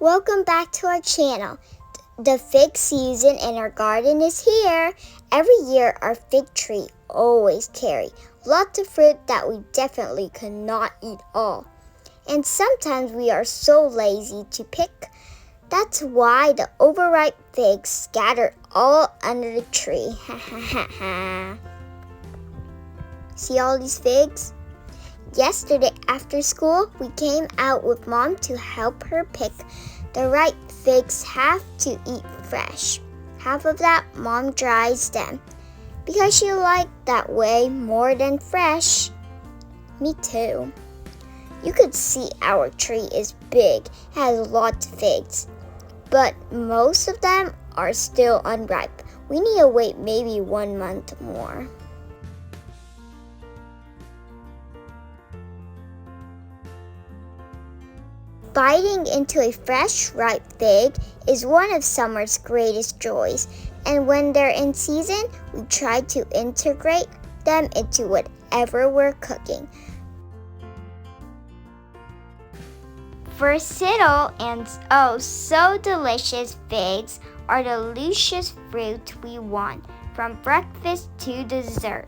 Welcome back to our channel. The fig season in our garden is here. Every year our fig tree always carry lots of fruit that we definitely could not eat all. And sometimes we are so lazy to pick. That's why the overripe figs scattered all under the tree. See all these figs? Yesterday after school, we came out with Mom to help her pick. The ripe figs have to eat fresh. Half of that, Mom dries them because she liked that way more than fresh. Me too. You could see our tree is big, has lots of figs, but most of them are still unripe. We need to wait maybe 1 month more. Biting into a fresh, ripe fig is one of summer's greatest joys, and when they're in season, we try to integrate them into whatever we're cooking. Versatile and oh so delicious figs are the luscious fruit we want, from breakfast to dessert.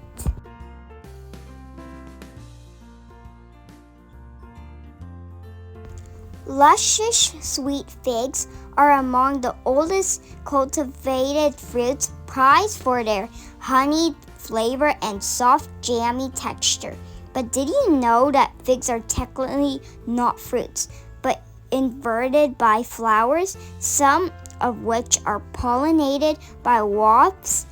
Luscious sweet figs are among the oldest cultivated fruits, prized for their honeyed flavor and soft, jammy texture. But did you know that figs are technically not fruits, but inverted by flowers, some of which are pollinated by wasps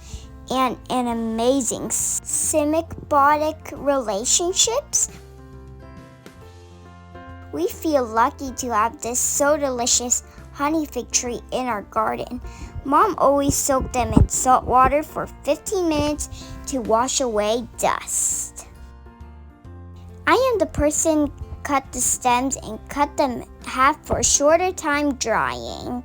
and in amazing symbiotic relationships? We feel lucky to have this so delicious honey fig tree in our garden. Mom always soaked them in salt water for 15 minutes to wash away dust. I am the person cut the stems and cut them in half for a shorter time drying.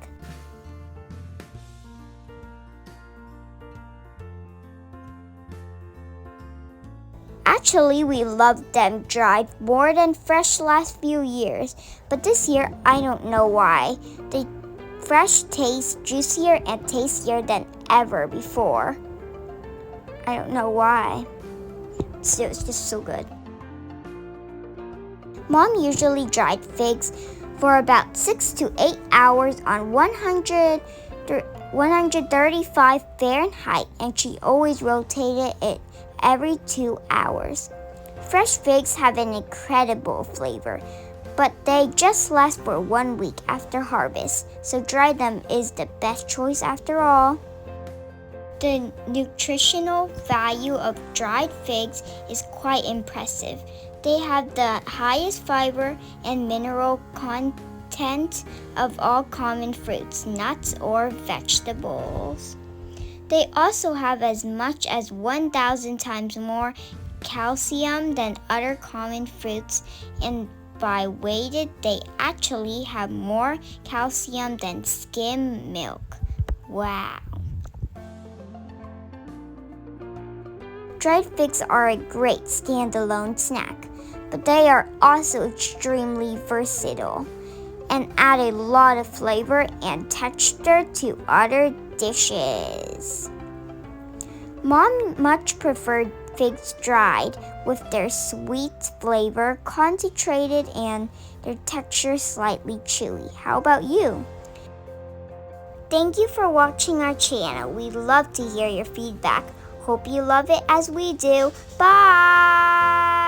Actually, we loved them dried more than fresh last few years, but this year I don't know why. The fresh taste juicier and tastier than ever before. I don't know why. So it's just so good. Mom usually dried figs for about 6 to 8 hours on 135 Fahrenheit, and she always rotated it every 2 hours. Fresh figs have an incredible flavor, but they just last for 1 week after harvest, so dry them is the best choice after all. The nutritional value of dried figs is quite impressive. They have the highest fiber and mineral content of all common fruits, nuts, or vegetables. They also have as much as 1,000 times more calcium than other common fruits, and by weighted, they actually have more calcium than skim milk. Wow. Dried figs are a great standalone snack, but they are also extremely versatile and add a lot of flavor and texture to other dishes. Mom much preferred figs dried, with their sweet flavor concentrated and their texture slightly chewy. How about you? Thank you for watching our channel. We love to hear your feedback. Hope you love it as we do. Bye!